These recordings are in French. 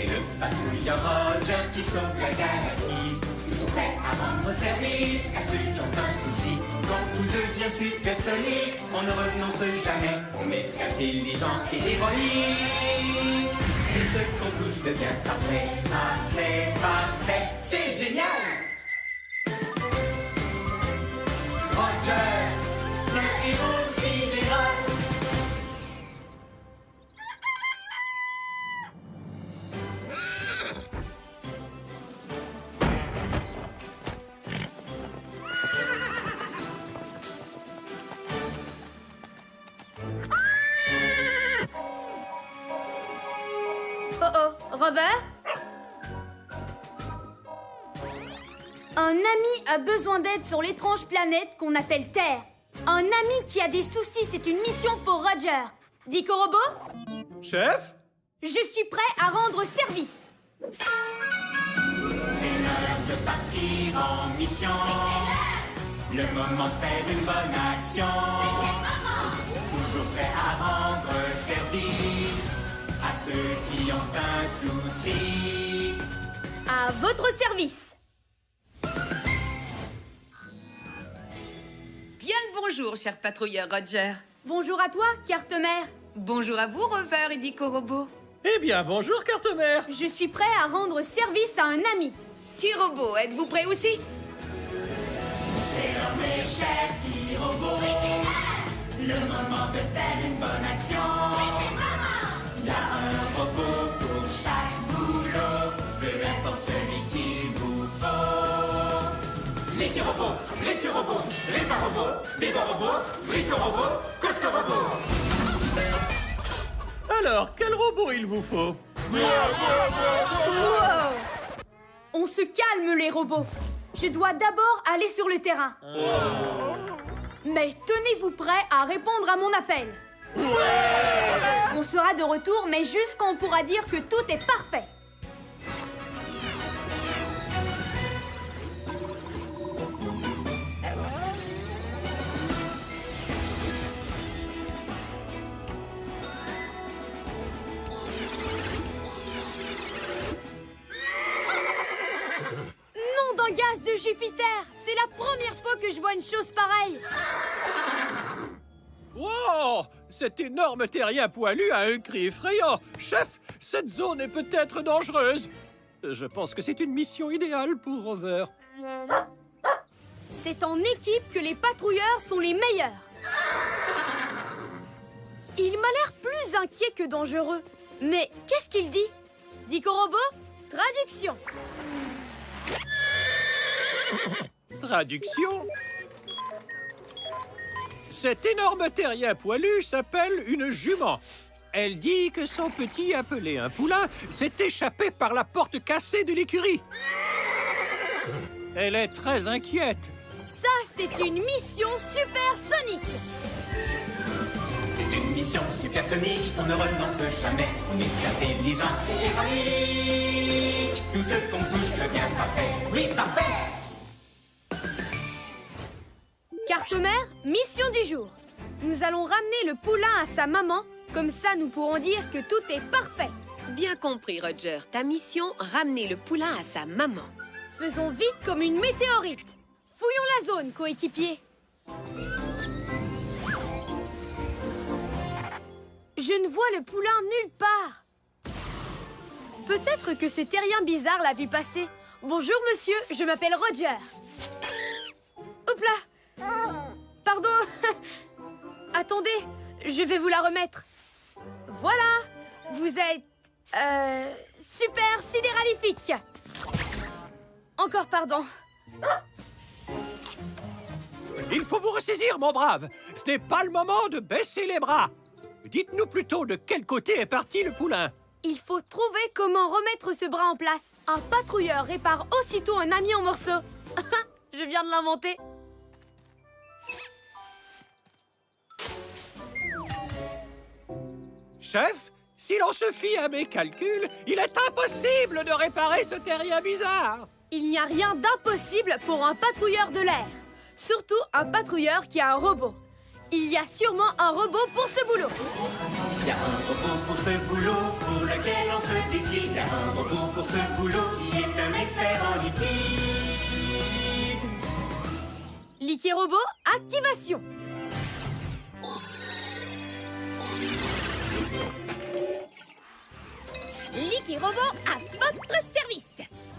C'est le patrouilleur Roger qui sauve la galaxie. Toujours prêt à rendre service à ceux qui ont un souci. Quand tout devient supersonique, on ne renonce jamais. On est intelligent et héroïque. Et ce qu'on touche devient parfait, parfait, parfait. C'est génial! Roger, le héros sidéral. Oh, Robert? Un ami a besoin d'aide sur l'étrange planète qu'on appelle Terre. Un ami qui a des soucis, c'est une mission pour Roger. Dico Robot? Chef? Je suis prêt à rendre service. C'est l'heure de partir en mission. Le moment de faire une bonne action. Toujours prêt à rendre service à ceux qui ont un souci. À votre service. Bien le bonjour, cher patrouilleur Roger. Bonjour à toi, Carte-Mère. Bonjour à vous, Rover et Dico Robot. Eh bien, bonjour, Carte-Mère. Je suis prêt à rendre service à un ami. T-Robot, êtes-vous prêt aussi? C'est l'heure, mes chers petits robots. Le moment de faire une bonne action. Il y a un robot pour chaque boulot. Peu importe celui qu'il vous faut. L'équi-robot, récu-robot, répar-robot, débat-robot, brico-robot, coaster-robot. Alors, quel robot il vous faut? Wow. On se calme, les robots. Je dois d'abord aller sur le terrain. Mais tenez-vous prêts à répondre à mon appel. On sera de retour, mais juste quand on pourra dire que tout est parfait. Nom d'un gaz de Jupiter! C'est la première fois que je vois une chose pareille. Wow! Cet énorme terrien poilu a un cri effrayant. Chef, cette zone est peut-être dangereuse. Je pense que c'est une mission idéale pour Rover. C'est en équipe que les patrouilleurs sont les meilleurs. Il m'a l'air plus inquiet que dangereux. Mais qu'est-ce qu'il dit? Dico Robot? Traduction. Traduction. Cet énorme terrien poilu s'appelle une jument. Elle dit que son petit, appelé un poulain, s'est échappé par la porte cassée de l'écurie. Elle est très inquiète. Ça, c'est une mission supersonique. C'est une mission supersonique, on ne renonce jamais. On est intelligent et héroïque. Tout ce qu'on touche devient parfait. Oui, parfait! Carte-Mère, mission du jour. Nous allons ramener le poulain à sa maman. Comme ça, nous pourrons dire que tout est parfait. Bien compris, Roger. Ta mission, ramener le poulain à sa maman. Faisons vite comme une météorite. Fouillons la zone, coéquipier. Je ne vois le poulain nulle part. Peut-être que ce terrien bizarre l'a vu passer. Bonjour, monsieur, je m'appelle Roger. Hop là! Pardon. Attendez, je vais vous la remettre. Voilà, vous êtes... super sidéralifique. Encore pardon. Il faut vous ressaisir, mon brave. Ce n'est pas le moment de baisser les bras. Dites-nous plutôt de quel côté est parti le poulain. Il faut trouver comment remettre ce bras en place. Un patrouilleur répare aussitôt un ami en morceaux. Je viens de l'inventer. Chef, si l'on se fie à mes calculs, il est impossible de réparer ce terrien bizarre. Il n'y a rien d'impossible pour un patrouilleur de l'air. Surtout un patrouilleur qui a un robot. Il y a sûrement un robot pour ce boulot. Il y a un robot pour ce boulot, pour lequel on se décide Y a un robot pour ce boulot qui est un expert en liquide. Liquid Robot, activation. Liquid Robot à votre service.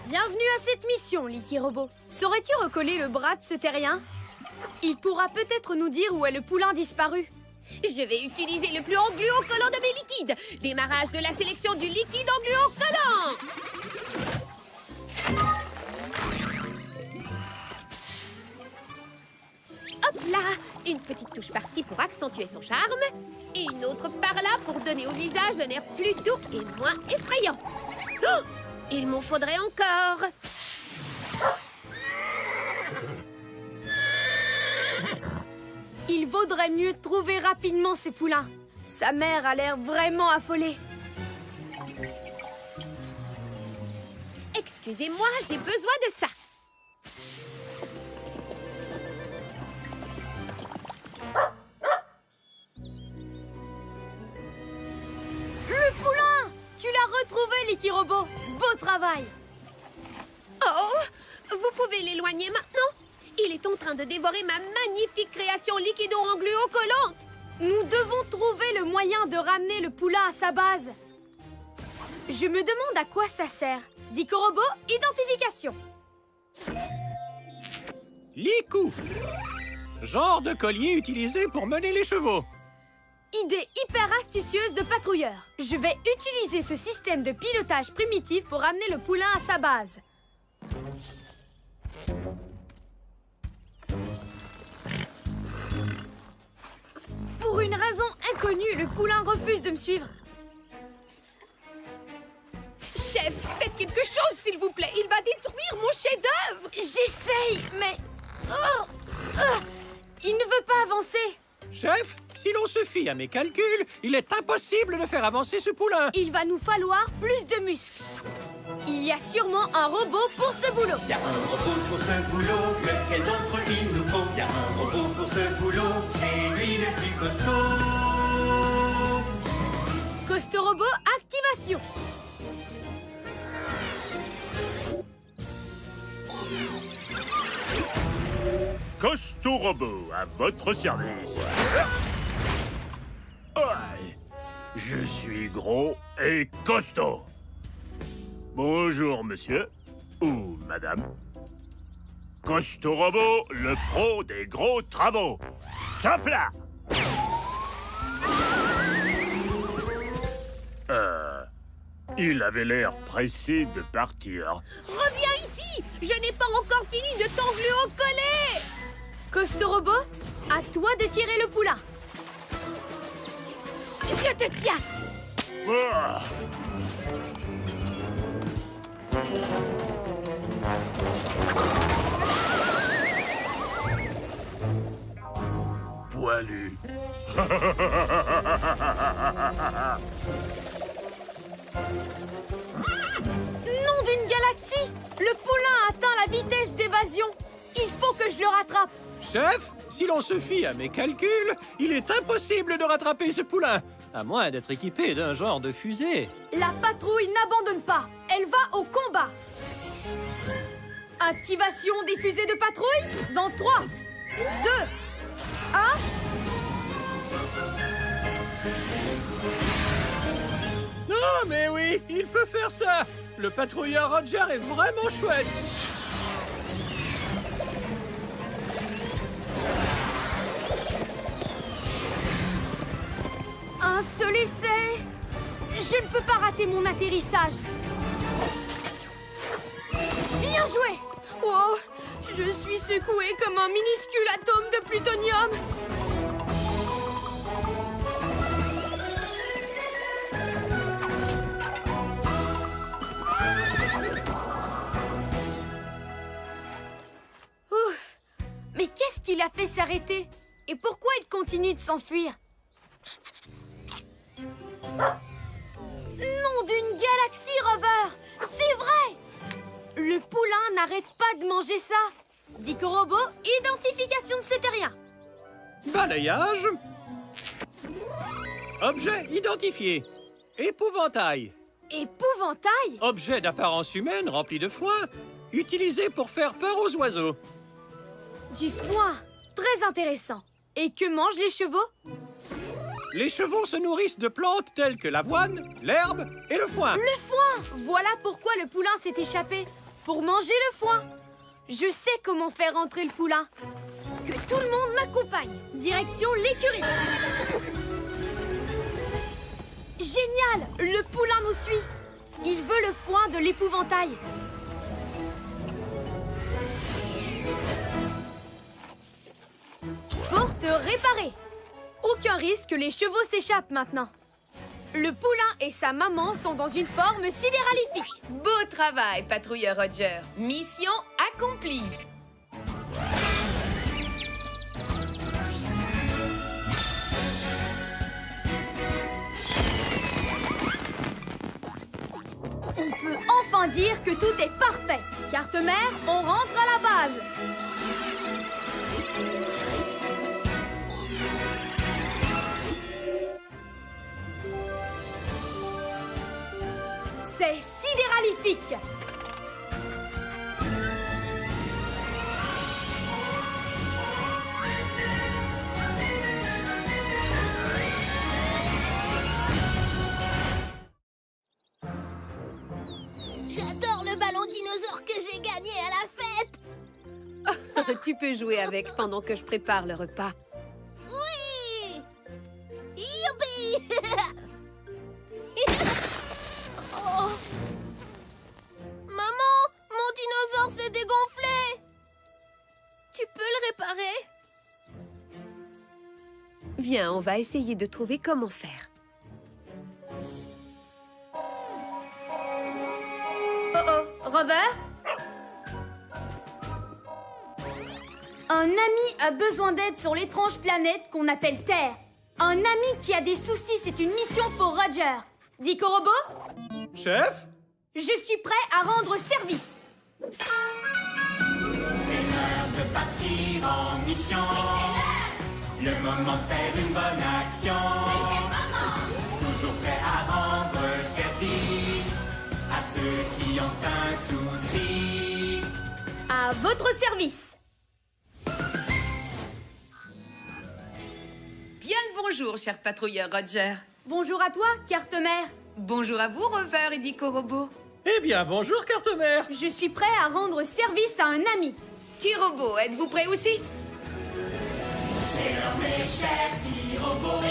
Bienvenue à cette mission, Liquid Robot. Saurais-tu recoller le bras de ce terrien? Il pourra peut-être nous dire où est le poulain disparu. Je vais utiliser le plus engluant collant de mes liquides. Démarrage de la sélection du liquide engluant collant. Hop là! Une petite touche par-ci pour accentuer son charme. Et une autre par-là pour donner au visage un air plus doux et moins effrayant. Oh! Il m'en faudrait encore. Il vaudrait mieux trouver rapidement ce poulain. Sa mère a l'air vraiment affolée. Excusez-moi, j'ai besoin de ça. Le poulain! Tu l'as retrouvé, Liquid Robot. Beau travail! Oh! Vous pouvez l'éloigner maintenant? Il est en train de dévorer ma magnifique création liquido-engluo-collante. Nous devons trouver le moyen de ramener le poulain à sa base. Je me demande à quoi ça sert. Dico Robot, identification. Licou. Genre de collier utilisé pour mener les chevaux. Idée hyper astucieuse de patrouilleur. Je vais utiliser ce système de pilotage primitif pour ramener le poulain à sa base. Pour une raison inconnue, le poulain refuse de me suivre. Chef, faites quelque chose, s'il vous plaît. Il va détruire mon chef-d'œuvre. J'essaye, mais... il ne veut pas avancer. Chef, si l'on se fie à mes calculs, il est impossible de faire avancer ce poulain. Il va nous falloir plus de muscles. Il y a sûrement un robot pour ce boulot. Y a un robot pour ce boulot, lequel d'entre eux il nous faut? Y a un robot pour ce boulot, c'est lui le plus costaud. Costaud Robot, activation. Costaud Robot, à votre service. Ouais, je suis gros et costaud. Bonjour, monsieur. Ou madame. Costaud Robot, le pro des gros travaux. Top là! Il avait l'air pressé de partir. Reviens ici. Je n'ai pas encore fini de t'engluo-coller. Costaud Robot, à toi de tirer le poulain. Je te tiens. Ah. Poilu. Nom d'une galaxie! Le poulain a atteint la vitesse d'évasion. Il faut que je le rattrape. Chef, si l'on se fie à mes calculs, il est impossible de rattraper ce poulain, à moins d'être équipé d'un genre de fusée. La patrouille n'abandonne pas. Elle va au combat. Activation des fusées de patrouille dans 3, 2, 1... Non, mais oui, il peut faire ça. Le patrouilleur Roger est vraiment chouette. Un seul essai. Je ne peux pas rater mon atterrissage. Bien joué. Wow, je suis secoué comme un minuscule atome de plutonium. Ouf. Mais qu'est-ce qui l'a fait s'arrêter? Et pourquoi il continue de s'enfuir? Nom d'une galaxie, Rover! C'est vrai! Le poulain n'arrête pas de manger ça. Dico Robot, identification de ce terrien. Balayage. Objet identifié. Épouvantail. Épouvantail? Objet d'apparence humaine rempli de foin, utilisé pour faire peur aux oiseaux. Du foin. Très intéressant. Et que mangent les chevaux? Les chevaux se nourrissent de plantes telles que l'avoine, l'herbe et le foin. Le foin! Voilà pourquoi le poulain s'est échappé. Pour manger le foin. Je sais comment faire rentrer le poulain. Que tout le monde m'accompagne. Direction l'écurie. Génial! Le poulain nous suit. Il veut le foin de l'épouvantail. Porte réparée. Aucun risque que les chevaux s'échappent maintenant. Le poulain et sa maman sont dans une forme sidéralifique. Beau travail, patrouilleur Roger. Mission accomplie. On peut enfin dire que tout est parfait. Carte-mère, on rentre à la base. C'est sidéralifique. J'adore le ballon dinosaure que j'ai gagné à la fête. Tu peux jouer avec pendant que je prépare le repas. Oui! Youpi! Oh. Maman, mon dinosaure s'est dégonflé. Tu peux le réparer? Viens, on va essayer de trouver comment faire. Oh, Robert? Un ami a besoin d'aide sur l'étrange planète qu'on appelle Terre. Un ami qui a des soucis, c'est une mission pour Roger. Dico Robot, Chef? je suis prêt à rendre service. C'est l'heure de partir en mission. Le moment de faire une bonne action. Toujours prêt à rendre service à ceux qui ont un souci. À votre service. Bien le bonjour, cher patrouilleur Roger. Bonjour à toi, carte-mère. Bonjour à vous, Rover et Dico Robot. Eh bien, bonjour, carte-mère. Je suis prêt à rendre service à un ami. T-Robot, êtes-vous prêt aussi? C'est l'heure, mes chers petits robots.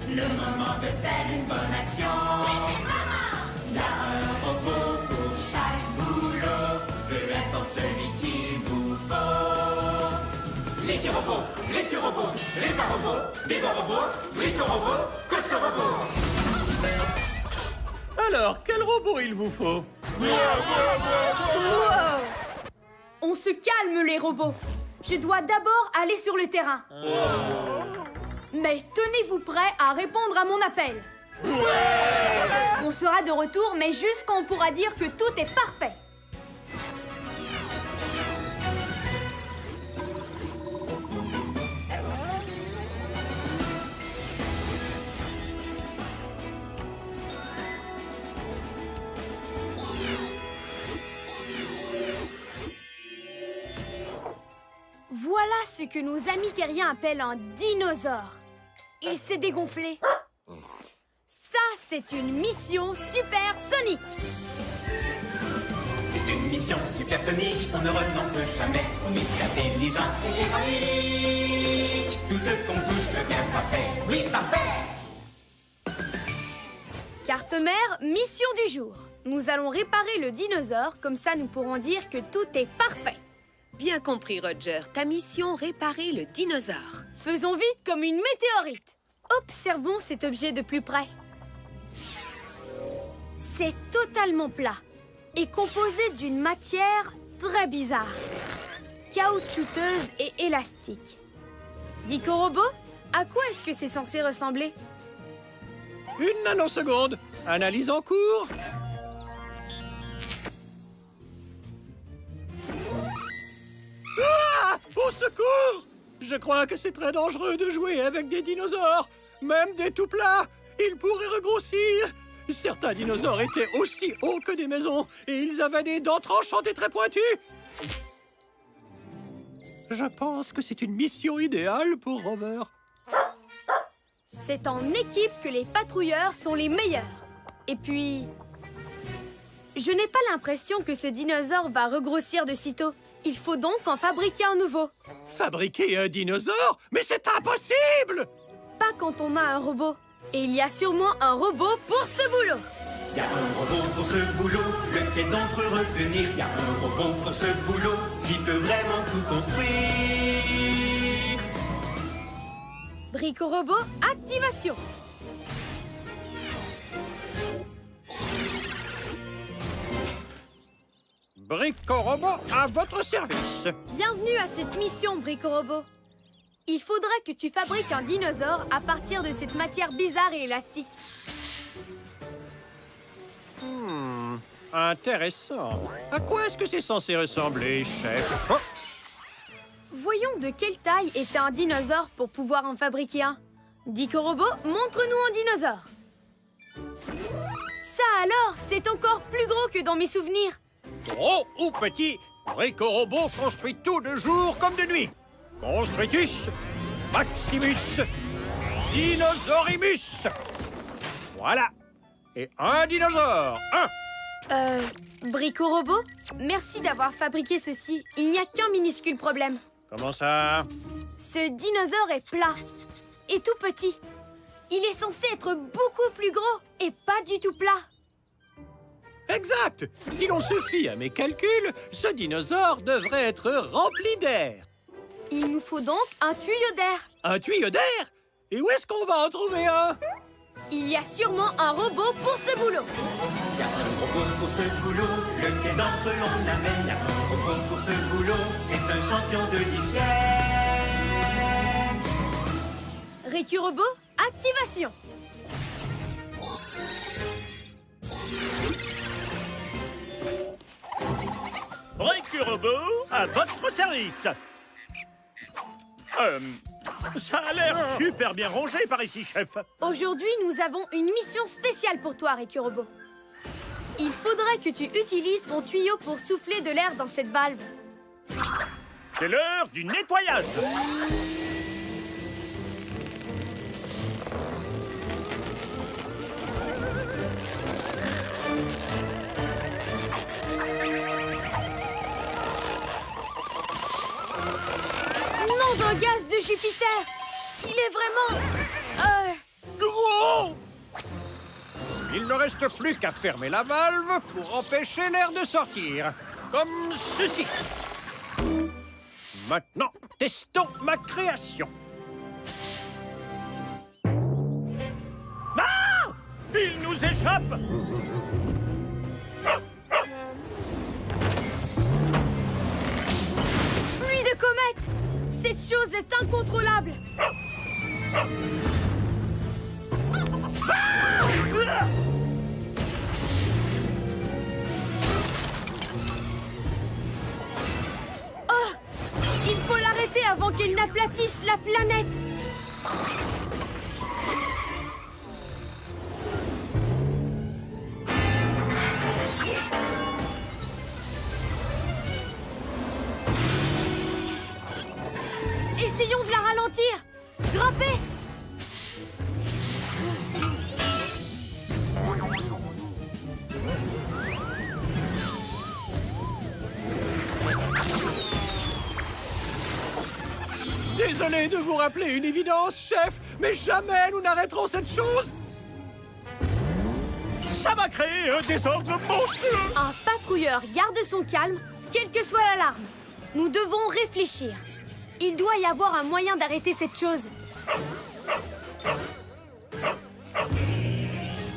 Le moment de faire une bonne action. Il y a un robot pour chaque boulot, peu importe celui qu'il vous faut. L'équipe robot, Répa robot, Débat robot, Brico robot, Costo robot. Alors, quel robot il vous faut? Wow. On se calme, les robots. Je dois d'abord aller sur le terrain. Mais tenez-vous prêts à répondre à mon appel. On sera de retour, mais juste quand on pourra dire que tout est parfait. Voilà ce que nos amis terriens appellent un dinosaure. Il s'est dégonflé. Ça, c'est une mission supersonique. C'est une mission supersonique, on ne renonce jamais. On est intelligent et héroïque. Tout ce qu'on touche devient parfait. Oui, parfait. Carte-mère, mission du jour. Nous allons réparer le dinosaure, comme ça nous pourrons dire que tout est parfait. Bien compris, Roger. Ta mission, réparer le dinosaure. Faisons vite comme une météorite. Observons cet objet de plus près. C'est totalement plat et composé d'une matière très bizarre, caoutchouteuse et élastique. Dico Robot, à quoi est-ce que c'est censé ressembler? Une nanoseconde. Analyse en cours. Ah! Au secours! Je crois que c'est très dangereux de jouer avec des dinosaures. Même des tout plats. Ils pourraient regrossir. Certains dinosaures étaient aussi hauts que des maisons et ils avaient des dents tranchantes et très pointues. Je pense que c'est une mission idéale pour Rover. C'est en équipe que les patrouilleurs sont les meilleurs. Et puis... je n'ai pas l'impression que ce dinosaure va regrossir de sitôt. Il faut donc en fabriquer un nouveau. Fabriquer un dinosaure? Mais c'est impossible! Pas quand on a un robot. Et il y a sûrement un robot pour ce boulot. Y a un robot pour ce boulot, lequel d'entre eux retenir? Y a un robot pour ce boulot, qui peut vraiment tout construire. Brico-robot, activation. Brico-robot à votre service. Bienvenue à cette mission, Brico-robot. Il faudra que tu fabriques un dinosaure à partir de cette matière bizarre et élastique. Intéressant. À quoi est-ce que c'est censé ressembler, chef? Oh, Voyons de quelle taille était un dinosaure pour pouvoir en fabriquer un. Dico-robot, montre-nous un dinosaure. Ça alors, c'est encore plus gros que dans mes souvenirs. gros ou petit, Brico-robot construit tout de jour comme de nuit. Construitus, Maximus, Dinosaurimus. Voilà. Et un dinosaure, un. Brico-robot, merci d'avoir fabriqué ceci. Il n'y a qu'un minuscule problème. Comment ça? Ce dinosaure est plat et tout petit. Il est censé être beaucoup plus gros et pas du tout plat. Exact. Si l'on se fie à mes calculs, ce dinosaure devrait être rempli d'air. Il nous faut donc un tuyau d'air. Un tuyau d'air? Et où est-ce qu'on va en trouver un? Il y a sûrement un robot pour ce boulot. Y a un robot pour ce boulot, lequel d'entre eux l'on amène? Y a un robot pour ce boulot, c'est un champion de l'hygiène. Récu-robot, activation. Brico-robot à votre service. Ça a l'air super bien rangé par ici, chef. Aujourd'hui, nous avons une mission spéciale pour toi, Récu-robot. Il faudrait que tu utilises ton tuyau pour souffler de l'air dans cette valve. C'est l'heure du nettoyage. Nom d'un gaz de Jupiter! Il est vraiment... Gros! Il ne reste plus qu'à fermer la valve pour empêcher l'air de sortir. Comme ceci. Maintenant, testons ma création. Ah! Il nous échappe. Pluie de comètes! Cette chose est incontrôlable! Oh! Il faut l'arrêter avant qu'elle n'aplatisse la planète! Essayons de la ralentir! Grimpez! Désolé de vous rappeler une évidence, chef, mais jamais nous n'arrêterons cette chose. Ça va créer un désordre monstrueux. Un patrouilleur garde son calme, quelle que soit l'alarme. Nous devons réfléchir. Il doit y avoir un moyen d'arrêter cette chose.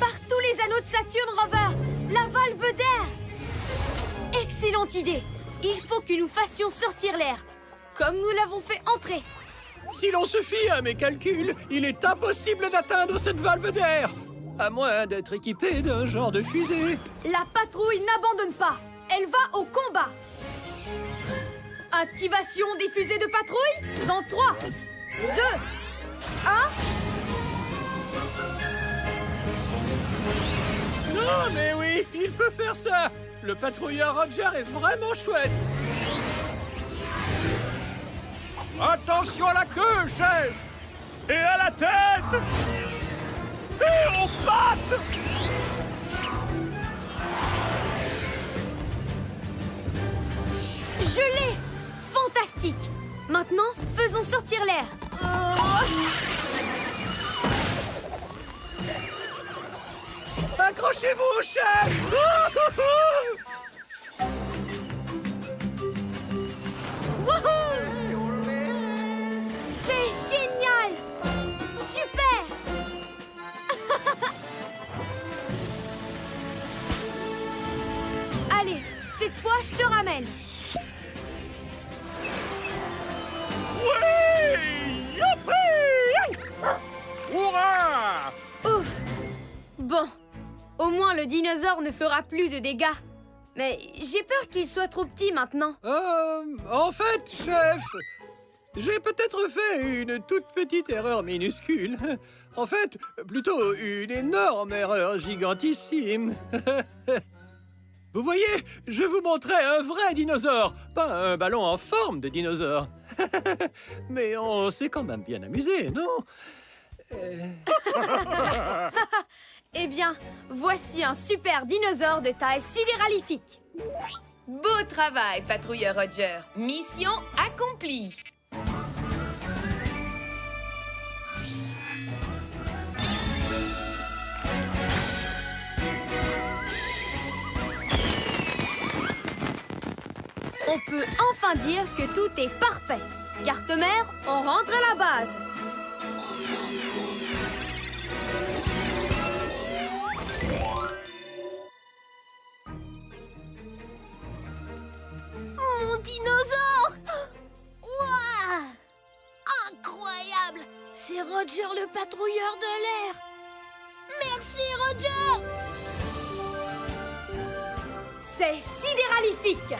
Par tous les anneaux de Saturne, Rover, la valve d'air. Excellente idée. Il faut que nous fassions sortir l'air, comme nous l'avons fait entrer. Si l'on se fie à mes calculs, il est impossible d'atteindre cette valve d'air, à moins d'être équipé d'un genre de fusée. La patrouille n'abandonne pas. Elle va au combat. Activation des fusées de patrouille dans 3, 2, 1... Mais oui, il peut faire ça. Le patrouilleur Roger est vraiment chouette. Attention à la queue, chef. Et à la tête! Et aux pattes! Je l'ai! Fantastique! Maintenant, faisons sortir l'air. Accrochez-vous, chef. Wouhou! C'est génial! Super! Allez, cette fois, je te ramène. Oui! Youpi! Hurrah! Ouf! Bon, au moins le dinosaure ne fera plus de dégâts. Mais j'ai peur qu'il soit trop petit maintenant. En fait, chef, j'ai peut-être fait une toute petite erreur minuscule. En fait, plutôt une énorme erreur gigantissime. Vous voyez, je vous montrais un vrai dinosaure, pas un ballon en forme de dinosaure. Mais on s'est quand même bien amusé, non? Eh bien, voici un super dinosaure de taille sidéralifique. Beau travail, patrouilleur Roger. Mission accomplie. On peut enfin dire que tout est parfait. Carte-mère, on rentre à la base. Mon dinosaure! Ouah! Incroyable! C'est Roger le patrouilleur de l'air! Merci, Roger! C'est sidéralifique.